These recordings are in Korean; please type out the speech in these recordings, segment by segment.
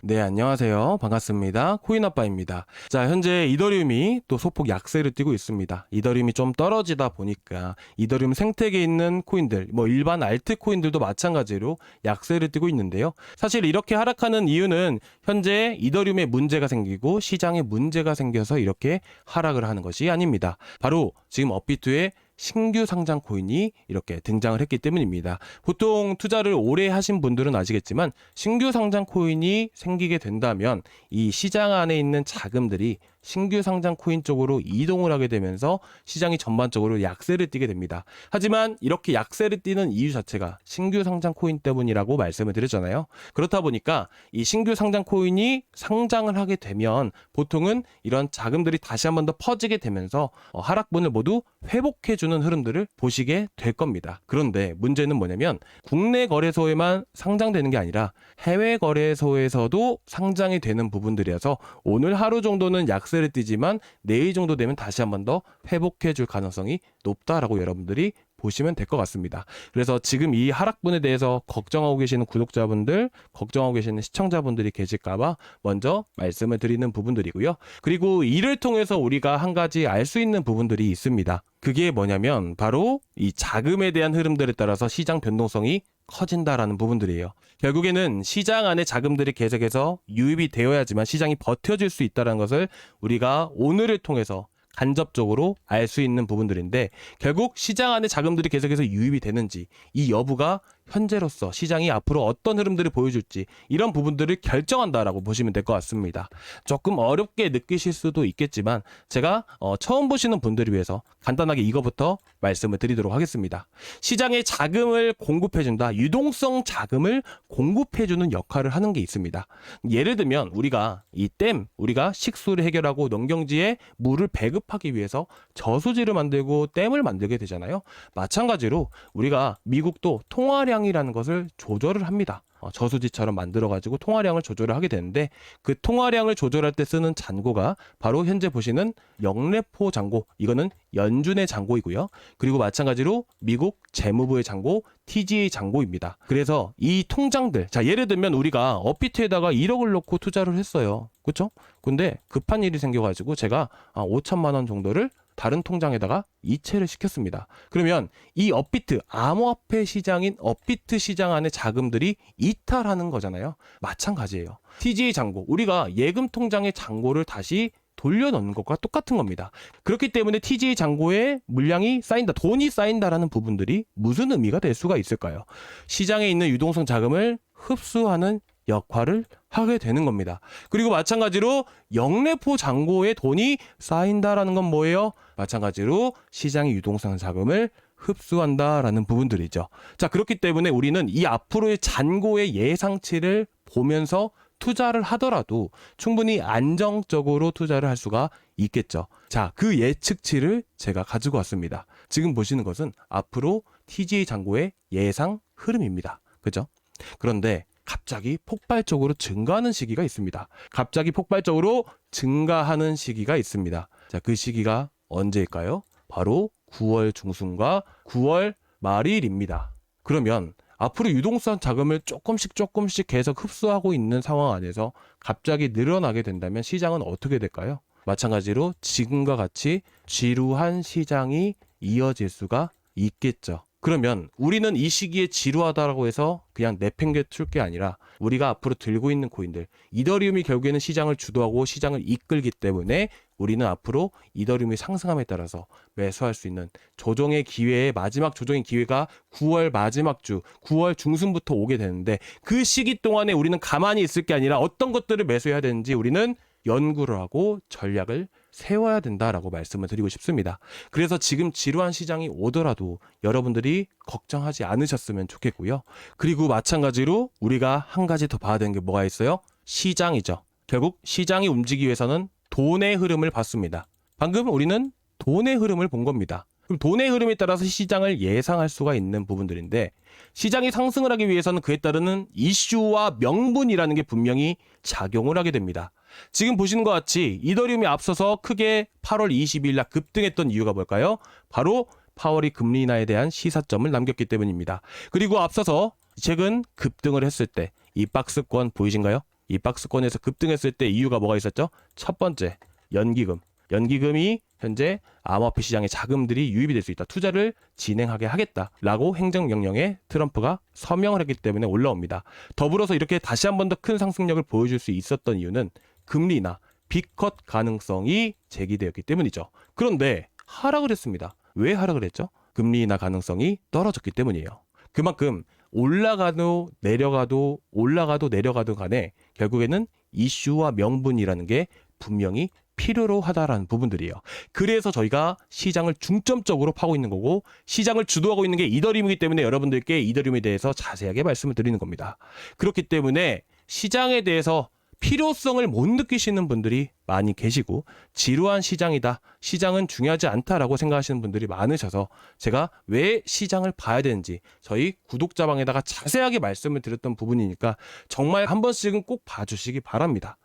네, 안녕하세요. 반갑습니다. 코인아빠입니다. 자, 현재 이더리움이 또 소폭 약세를 띠고 있습니다. 이더리움이 좀 떨어지다 보니까 이더리움 생태계에 있는 코인들, 일반 알트코인들도 마찬가지로 약세를 띠고 있는데요. 사실 이렇게 하락하는 이유는 현재 이더리움에 문제가 생기고 시장에 문제가 생겨서 이렇게 하락을 하는 것이 아닙니다. 바로 지금 업비트의 신규 상장 코인이 이렇게 등장을 했기 때문입니다. 보통 투자를 오래 하신 분들은 아시겠지만 신규 상장 코인이 생기게 된다면 이 시장 안에 있는 자금들이 신규 상장 코인 쪽으로 이동을 하게 되면서 시장이 전반적으로 약세를 띠게 됩니다. 하지만 이렇게 약세를 띠는 이유 자체가 신규 상장 코인 때문이라고 말씀을 드렸잖아요. 그렇다 보니까 이 신규 상장 코인이 상장을 하게 되면 보통은 이런 자금들이 다시 한 번 더 퍼지게 되면서 하락분을 모두 회복해주는 흐름들을 보시게 될 겁니다. 그런데 문제는 뭐냐면 국내 거래소에만 상장되는 게 아니라 해외 거래소에서도 상장이 되는 부분들이어서 오늘 하루 정도는 약세를 띠지만 내일 정도 되면 다시 한 번 더 회복해 줄 가능성이 높다라고 여러분들이 보시면 될 것 같습니다. 그래서 지금 이 하락분에 대해서 걱정하고 계시는 구독자분들, 걱정하고 계시는 시청자분들이 계실까봐 먼저 말씀을 드리는 부분들이고요. 그리고 이를 통해서 우리가 한 가지 알 수 있는 부분들이 있습니다. 그게 뭐냐면 바로 이 자금에 대한 흐름들에 따라서 시장 변동성이 커진다라는 부분들이에요. 결국에는 시장 안에 자금들이 계속해서 유입이 되어야지만 시장이 버텨줄 수 있다는 것을 우리가 오늘을 통해서 간접적으로 알 수 있는 부분들인데 결국 시장 안에 자금들이 계속해서 유입이 되는지 이 여부가 현재로서 시장이 앞으로 어떤 흐름들을 보여줄지 이런 부분들을 결정한다라고 보시면 될 것 같습니다. 조금 어렵게 느끼실 수도 있겠지만 제가 처음 보시는 분들을 위해서 간단하게 이거부터 말씀을 드리도록 하겠습니다. 시장에 자금을 공급해준다. 유동성 자금을 공급해주는 역할을 하는 게 있습니다. 예를 들면 우리가 이 댐, 우리가 식수를 해결하고 농경지에 물을 배급하기 위해서 저수지를 만들고 댐을 만들게 되잖아요. 마찬가지로 우리가 미국도 통화량이라는 것을 조절을 합니다. 저수지처럼 만들어가지고 통화량을 조절을 하게 되는데 그 통화량을 조절할 때 쓰는 잔고가 바로 현재 보시는 영래포 잔고, 이거는 연준의 잔고이고요. 그리고 마찬가지로 미국 재무부의 잔고, TGA 잔고입니다. 그래서 이 통장들, 자 예를 들면 우리가 업비트에다가 1억을 넣고 투자를 했어요. 그렇죠? 근데 급한 일이 생겨가지고 제가 5천만 원 정도를 다른 통장에다가 이체를 시켰습니다. 그러면 이 업비트, 암호화폐 시장인 업비트 시장 안에 자금들이 이탈하는 거잖아요. 마찬가지예요. TGA 잔고, 우리가 예금 통장의 잔고를 다시 돌려넣는 것과 똑같은 겁니다. 그렇기 때문에 TGA 잔고에 물량이 쌓인다, 돈이 쌓인다라는 부분들이 무슨 의미가 될 수가 있을까요? 시장에 있는 유동성 자금을 흡수하는 역할을 하게 되는 겁니다. 그리고 마찬가지로 영래포 잔고에 돈이 쌓인다라는 건 뭐예요? 마찬가지로 시장의 유동성 자금을 흡수한다라는 부분들이죠. 자, 그렇기 때문에 우리는 이 앞으로의 잔고의 예상치를 보면서 투자를 하더라도 충분히 안정적으로 투자를 할 수가 있겠죠. 자, 그 예측치를 제가 가지고 왔습니다. 지금 보시는 것은 앞으로 TGA 잔고의 예상 흐름입니다. 그죠? 그런데 갑자기 폭발적으로 증가하는 시기가 있습니다. 갑자기 폭발적으로 증가하는 시기가 있습니다. 자, 그 시기가 언제일까요? 바로 9월 중순과 9월 말일입니다. 그러면 앞으로 유동성 자금을 조금씩 계속 흡수하고 있는 상황 안에서 갑자기 늘어나게 된다면 시장은 어떻게 될까요? 마찬가지로 지금과 같이 지루한 시장이 이어질 수가 있겠죠. 그러면 우리는 이 시기에 지루하다라고 해서 그냥 내팽개칠 게 아니라 우리가 앞으로 들고 있는 코인들, 이더리움이 결국에는 시장을 주도하고 시장을 이끌기 때문에 우리는 앞으로 이더리움이 상승함에 따라서 매수할 수 있는 조정의 기회의 마지막 조정의 기회가 9월 마지막 주, 9월 중순부터 오게 되는데 그 시기 동안에 우리는 가만히 있을 게 아니라 어떤 것들을 매수해야 되는지 우리는 연구를 하고 전략을 세워야 된다라고 말씀을 드리고 싶습니다. 그래서 지금 지루한 시장이 오더라도 여러분들이 걱정하지 않으셨으면 좋겠고요. 그리고 마찬가지로 우리가 한 가지 더 봐야 되는 게 뭐가 있어요? 시장이죠. 결국 시장이 움직이기 위해서는 돈의 흐름을 봤습니다. 방금 우리는 돈의 흐름을 본 겁니다. 그럼 돈의 흐름에 따라서 시장을 예상할 수가 있는 부분들인데 시장이 상승을 하기 위해서는 그에 따르는 이슈와 명분이라는 게 분명히 작용을 하게 됩니다. 지금 보시는 것 같이 이더리움이 앞서서 크게 8월 20일 날 급등했던 이유가 뭘까요? 바로 파월이 금리 인하에 대한 시사점을 남겼기 때문입니다. 그리고 앞서서 최근 급등을 했을 때 이 박스권 보이신가요? 이 박스권에서 급등했을 때 이유가 뭐가 있었죠? 첫 번째, 연기금. 연기금이 현재 암호화폐 시장의 자금들이 유입이 될 수 있다. 투자를 진행하게 하겠다라고 행정명령에 트럼프가 서명을 했기 때문에 올라옵니다. 더불어서 이렇게 다시 한 번 더 큰 상승력을 보여줄 수 있었던 이유는 금리나 빅컷 가능성이 제기되었기 때문이죠. 그런데 하락을 했습니다. 왜 하락을 했죠? 금리 인하 가능성이 떨어졌기 때문이에요. 그만큼 올라가도 내려가도 올라가도 내려가도 간에 결국에는 이슈와 명분이라는 게 분명히 필요로 하다라는 부분들이에요. 그래서 저희가 시장을 중점적으로 파고 있는 거고 시장을 주도하고 있는 게 이더리움이기 때문에 여러분들께 이더리움에 대해서 자세하게 말씀을 드리는 겁니다. 그렇기 때문에 시장에 대해서 필요성을 못 느끼시는 분들이 많이 계시고 지루한 시장이다, 시장은 중요하지 않다라고 생각하시는 분들이 많으셔서 제가 왜 시장을 봐야 되는지 저희 구독자방에다가 자세하게 말씀을 드렸던 부분이니까 정말 한 번씩은 꼭 봐주시기 바랍니다.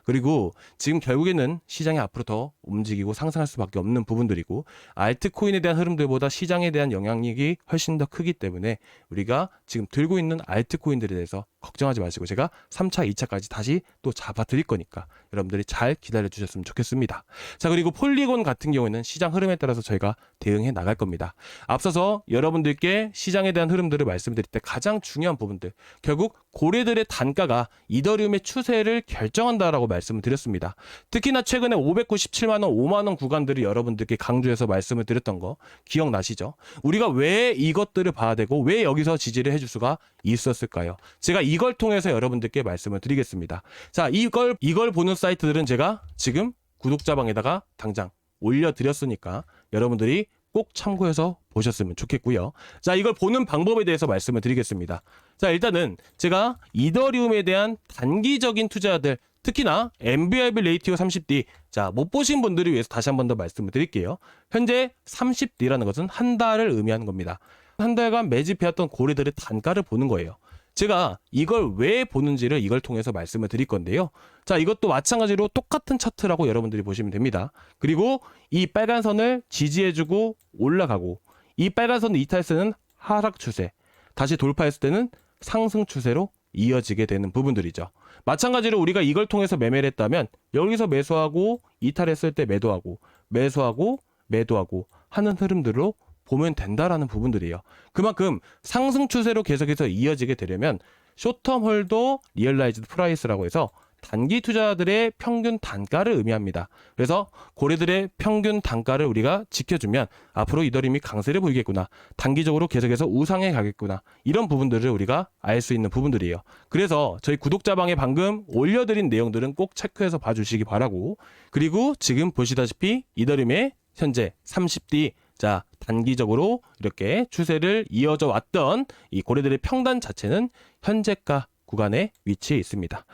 그리고 지금 결국에는 시장이 앞으로 더 움직이고 상승할 수밖에 없는 부분들이고 알트코인에 대한 흐름들보다 시장에 대한 영향력이 훨씬 더 크기 때문에 우리가 지금 들고 있는 알트코인들에 대해서 걱정하지 마시고 제가 3차, 2차까지 다시 또 잡아 드릴 거니까 여러분들이 잘 기다려 주셨으면 좋겠습니다. 자, 그리고 폴리곤 같은 경우에는 시장 흐름에 따라서 저희가 대응해 나갈 겁니다. 앞서서 여러분들께 시장에 대한 흐름들을 말씀드릴 때 가장 중요한 부분들, 결국 고래들의 단가가 이더리움의 추세를 결정한다라고 말씀을 드렸습니다. 특히나 최근에 597만 원, 5만 원 구간들을 여러분들께 강조해서 말씀을 드렸던 거 기억나시죠? 우리가 왜 이것들을 봐야 되고 왜 여기서 지지를 해줄 수가 있었을까요? 제가 이걸 통해서 여러분들께 말씀을 드리겠습니다. 자, 이걸 보는 사이트들은 제가 지금 구독자방에다가 당장 올려드렸으니까 여러분들이 꼭 참고해서 보셨으면 좋겠고요. 자, 이걸 보는 방법에 대해서 말씀을 드리겠습니다. 자, 일단은 제가 이더리움에 대한 단기적인 투자들, 특히나 MBIB 레이티오 30D, 자, 못 보신 분들을 위해서 다시 한 번 더 말씀을 드릴게요. 현재 30D라는 것은 한 달을 의미하는 겁니다. 한 달간 매집해왔던 고래들의 단가를 보는 거예요. 제가 이걸 왜 보는지를 이걸 통해서 말씀을 드릴 건데요. 자, 이것도 마찬가지로 똑같은 차트라고 여러분들이 보시면 됩니다. 그리고 이 빨간 선을 지지해주고 올라가고 이 빨간 선을 이탈했을 때는 하락 추세, 다시 돌파했을 때는 상승 추세로 이어지게 되는 부분들이죠. 마찬가지로 우리가 이걸 통해서 매매를 했다면 여기서 매수하고 이탈했을 때 매도하고 매수하고 매도하고 하는 흐름들로 보면 된다라는 부분들이에요. 그만큼 상승 추세로 계속해서 이어지게 되려면 숏텀 홀더 리얼라이즈드 프라이스라고 해서 단기 투자들의 평균 단가를 의미합니다. 그래서 고래들의 평균 단가를 우리가 지켜주면 앞으로 이더리움이 강세를 보이겠구나, 단기적으로 계속해서 우상에 가겠구나, 이런 부분들을 우리가 알 수 있는 부분들이에요. 그래서 저희 구독자방에 방금 올려드린 내용들은 꼭 체크해서 봐주시기 바라고, 그리고 지금 보시다시피 이더리움의 현재 30D, 자, 단기적으로 이렇게 추세를 이어져 왔던 이 고래들의 평단 자체는 현재가 구간에 위치해 있습니다.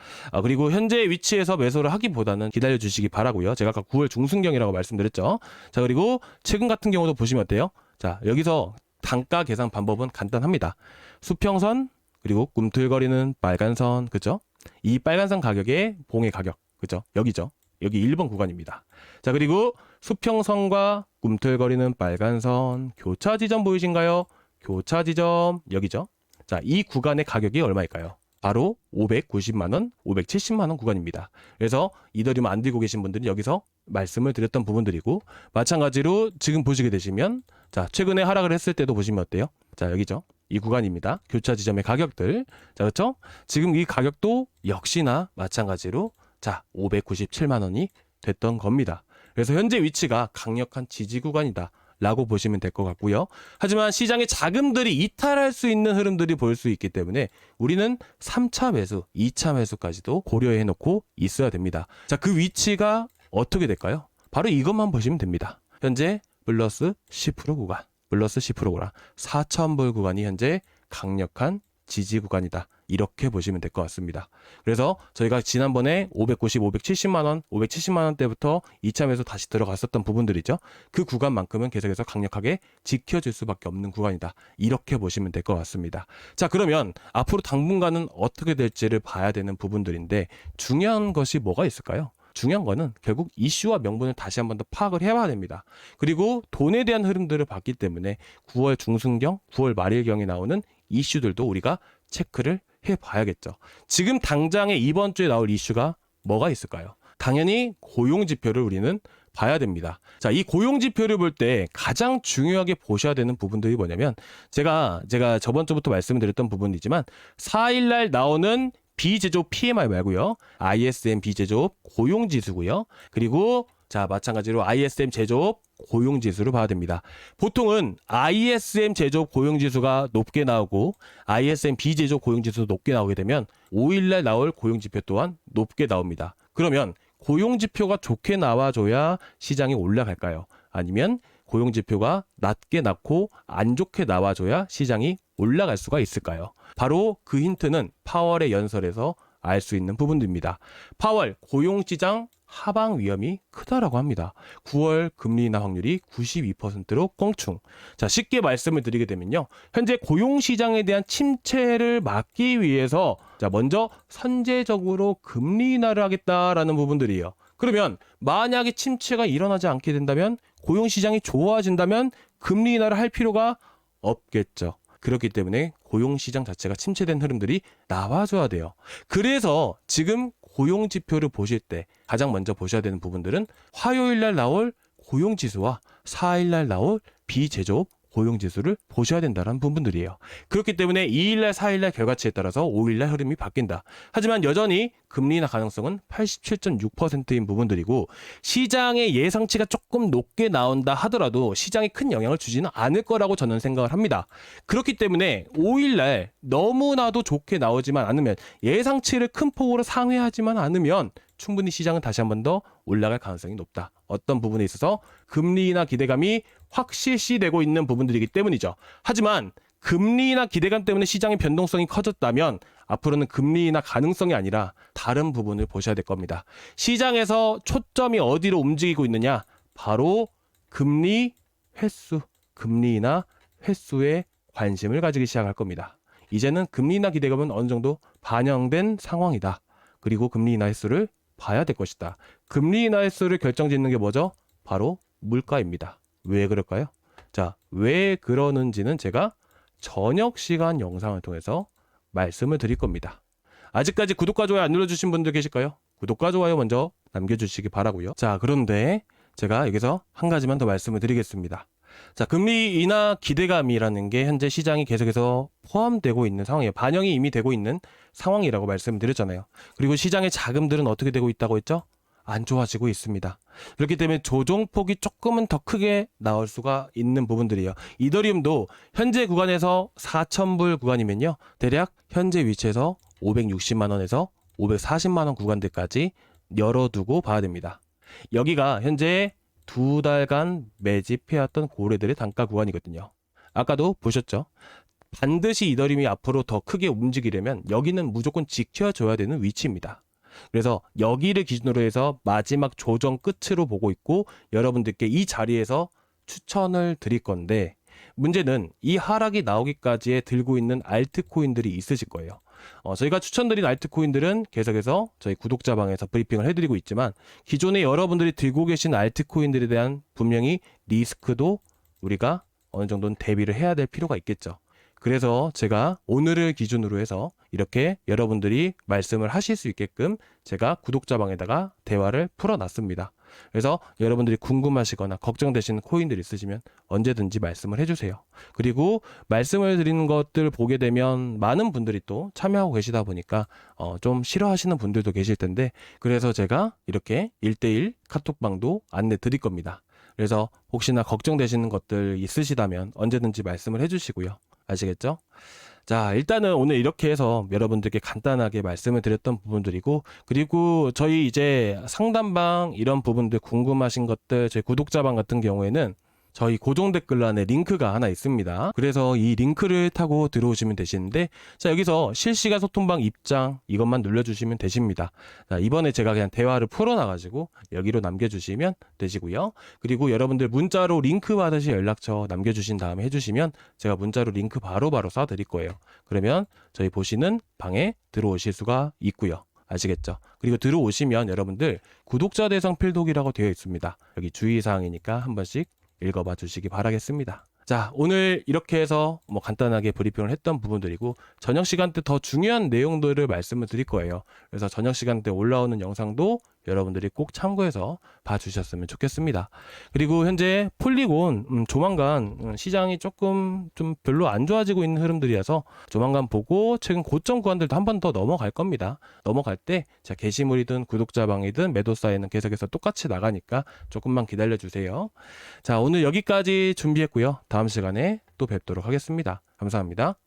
그리고 현재 위치에서 매수를 하기보다는 기다려 주시기 바라고요. 제가 아까 9월 중순경이라고 말씀드렸죠. 자, 그리고 최근 같은 경우도 보시면 어때요? 자, 여기서 단가 계산 방법은 간단합니다. 수평선, 그리고 꿈틀거리는 빨간선, 그죠? 이 빨간선 가격의 봉의 가격, 그죠? 여기죠. 여기 1번 구간입니다. 자, 그리고 수평선과 꿈틀거리는 빨간선 교차 지점 보이신가요? 교차 지점 여기죠. 자, 이 구간의 가격이 얼마일까요? 바로 590만원, 570만원 구간입니다. 그래서 이더리움 안 들고 계신 분들은 여기서 말씀을 드렸던 부분들이고, 마찬가지로 지금 보시게 되시면, 자, 최근에 하락을 했을 때도 보시면 어때요? 자, 여기죠. 이 구간입니다. 교차 지점의 가격들. 자, 그렇죠? 지금 이 가격도 역시나 마찬가지로 자, 597만원이 됐던 겁니다. 그래서 현재 위치가 강력한 지지 구간이다 라고 보시면 될 것 같고요. 하지만 시장의 자금들이 이탈할 수 있는 흐름들이 보일 수 있기 때문에 우리는 3차 매수, 2차 매수까지도 고려해 놓고 있어야 됩니다. 자, 그 위치가 어떻게 될까요? 바로 이것만 보시면 됩니다. 현재 플러스 10% 구간, 플러스 10% 구간, 4,000불 구간이 현재 강력한 지지 구간이다, 이렇게 보시면 될 것 같습니다. 그래서 저희가 지난번에 590, 570만원, 570만원 때부터 2차 매수 다시 들어갔었던 부분들이죠. 그 구간만큼은 계속해서 강력하게 지켜줄 수밖에 없는 구간이다, 이렇게 보시면 될 것 같습니다. 자, 그러면 앞으로 당분간은 어떻게 될지를 봐야 되는 부분들인데 중요한 것이 뭐가 있을까요? 중요한 거는 결국 이슈와 명분을 다시 한번 더 파악을 해봐야 됩니다. 그리고 돈에 대한 흐름들을 봤기 때문에 9월 중순경, 9월 말일경에 나오는 이슈들도 우리가 체크를 해봐야겠죠. 지금 당장에 이번 주에 나올 이슈가 뭐가 있을까요? 당연히 고용지표를 우리는 봐야 됩니다. 자, 이 고용지표를 볼 때 가장 중요하게 보셔야 되는 부분들이 뭐냐면 제가 저번 주부터 말씀드렸던 부분이지만 4일날 나오는 비제조업 PMI 말고요. ISM 비제조업 고용지수고요. 그리고 자, 마찬가지로 ISM 제조업 고용지수를 봐야 됩니다. 보통은 ISM 제조업 고용지수가 높게 나오고 ISM 비제조업 고용지수도 높게 나오게 되면 5일날 나올 고용지표 또한 높게 나옵니다. 그러면 고용지표가 좋게 나와줘야 시장이 올라갈까요? 아니면 고용지표가 낮게 나고 안 좋게 나와줘야 시장이 올라갈 수가 있을까요? 바로 그 힌트는 파월의 연설에서 알 수 있는 부분들입니다. 파월 고용시장 하방 위험이 크다라고 합니다. 9월 금리 인하 확률이 92%로 껑충. 자, 쉽게 말씀을 드리게 되면요. 현재 고용시장에 대한 침체를 막기 위해서 자, 먼저 선제적으로 금리 인하를 하겠다라는 부분들이에요. 그러면 만약에 침체가 일어나지 않게 된다면 고용시장이 좋아진다면 금리 인하를 할 필요가 없겠죠. 그렇기 때문에 고용시장 자체가 침체된 흐름들이 나와줘야 돼요. 그래서 지금 고용지표를 보실 때 가장 먼저 보셔야 되는 부분들은 화요일날 나올 고용지수와 4일날 나올 비제조업 고용지수를 보셔야 된다는 부분들이에요. 그렇기 때문에 2일날, 4일날 결과치에 따라서 5일날 흐름이 바뀐다. 하지만 여전히 금리 인하 가능성은 87.6%인 부분들이고 시장의 예상치가 조금 높게 나온다 하더라도 시장에 큰 영향을 주지는 않을 거라고 저는 생각을 합니다. 그렇기 때문에 5일날 너무나도 좋게 나오지만 않으면 예상치를 큰 폭으로 상회하지만 않으면 충분히 시장은 다시 한 번 더 올라갈 가능성이 높다. 어떤 부분에 있어서 금리 인하 기대감이 확실시되고 있는 부분들이기 때문이죠. 하지만 금리 인하 기대감 때문에 시장의 변동성이 커졌다면 앞으로는 금리 인하 가능성이 아니라 다른 부분을 보셔야 될 겁니다. 시장에서 초점이 어디로 움직이고 있느냐? 바로 금리 횟수, 금리 인하 횟수에 관심을 가지기 시작할 겁니다. 이제는 금리 인하 기대감은 어느 정도 반영된 상황이다. 그리고 금리 인하 횟수를 봐야 될 것이다. 금리 인하 횟수를 결정짓는 게 뭐죠? 바로 물가입니다. 왜 그럴까요? 자, 왜 그러는지는 제가 저녁 시간 영상을 통해서 말씀을 드릴 겁니다. 아직까지 구독과 좋아요 안 눌러주신 분들 계실까요? 구독과 좋아요 먼저 남겨주시기 바라고요. 자, 그런데 제가 여기서 한 가지만 더 말씀을 드리겠습니다. 자, 금리 인하 기대감이라는 게 현재 시장이 계속해서 포함되고 있는 상황이에요. 반영이 이미 되고 있는 상황이라고 말씀드렸잖아요. 그리고 시장의 자금들은 어떻게 되고 있다고 했죠? 안 좋아지고 있습니다. 그렇기 때문에 조정폭이 조금은 더 크게 나올 수가 있는 부분들이에요. 이더리움도 현재 구간에서 4,000불 구간이면요. 대략 현재 위치에서 560만 원에서 540만 원 구간들까지 열어두고 봐야 됩니다. 여기가 현재 2달간 매집해왔던 고래들의 단가 구간이거든요. 아까도 보셨죠? 반드시 이더리움이 앞으로 더 크게 움직이려면 여기는 무조건 지켜줘야 되는 위치입니다. 그래서 여기를 기준으로 해서 마지막 조정 끝으로 보고 있고 여러분들께 이 자리에서 추천을 드릴 건데 문제는 이 하락이 나오기까지에 들고 있는 알트코인들이 있으실 거예요. 저희가 추천드린 알트코인들은 계속해서 저희 구독자방에서 브리핑을 해드리고 있지만 기존에 여러분들이 들고 계신 알트코인들에 대한 분명히 리스크도 우리가 어느 정도는 대비를 해야 될 필요가 있겠죠. 그래서 제가 오늘을 기준으로 해서 이렇게 여러분들이 말씀을 하실 수 있게끔 제가 구독자방에다가 대화를 풀어놨습니다. 그래서 여러분들이 궁금하시거나 걱정되시는 코인들 있으시면 언제든지 말씀을 해주세요. 그리고 말씀을 드리는 것들 보게 되면 많은 분들이 또 참여하고 계시다 보니까 좀 싫어하시는 분들도 계실 텐데 그래서 제가 이렇게 1대1 카톡방도 안내 드릴 겁니다. 그래서 혹시나 걱정되시는 것들 있으시다면 언제든지 말씀을 해주시고요. 아시겠죠? 자, 일단은 오늘 이렇게 해서 여러분들께 간단하게 말씀을 드렸던 부분들이고 그리고 저희 이제 상담방 이런 부분들 궁금하신 것들 저희 구독자방 같은 경우에는 저희 고정 댓글란에 링크가 하나 있습니다. 그래서 이 링크를 타고 들어오시면 되시는데 자, 여기서 실시간 소통방 입장 이것만 눌러주시면 되십니다. 자, 이번에 제가 그냥 대화를 풀어놔가지고 여기로 남겨주시면 되시고요. 그리고 여러분들 문자로 링크 받으실 연락처 남겨주신 다음에 해주시면 제가 문자로 링크 바로바로 쏴드릴 거예요. 그러면 저희 보시는 방에 들어오실 수가 있고요. 아시겠죠? 그리고 들어오시면 여러분들 구독자 대상 필독이라고 되어 있습니다. 여기 주의사항이니까 한 번씩 읽어봐 주시기 바라겠습니다. 자, 오늘 이렇게 해서 뭐 간단하게 브리핑을 했던 부분들이고, 저녁 시간대 더 중요한 내용들을 말씀을 드릴 거예요. 그래서 저녁 시간대 올라오는 영상도 여러분들이 꼭 참고해서 봐주셨으면 좋겠습니다. 그리고 현재 폴리곤 조만간 시장이 조금 좀 별로 안 좋아지고 있는 흐름들이라서 조만간 보고 최근 고점 구간들도 한 번 더 넘어갈 겁니다. 넘어갈 때 자, 게시물이든 구독자방이든 매도 사이는 계속해서 똑같이 나가니까 조금만 기다려 주세요. 자, 오늘 여기까지 준비했고요. 다음 시간에 또 뵙도록 하겠습니다. 감사합니다.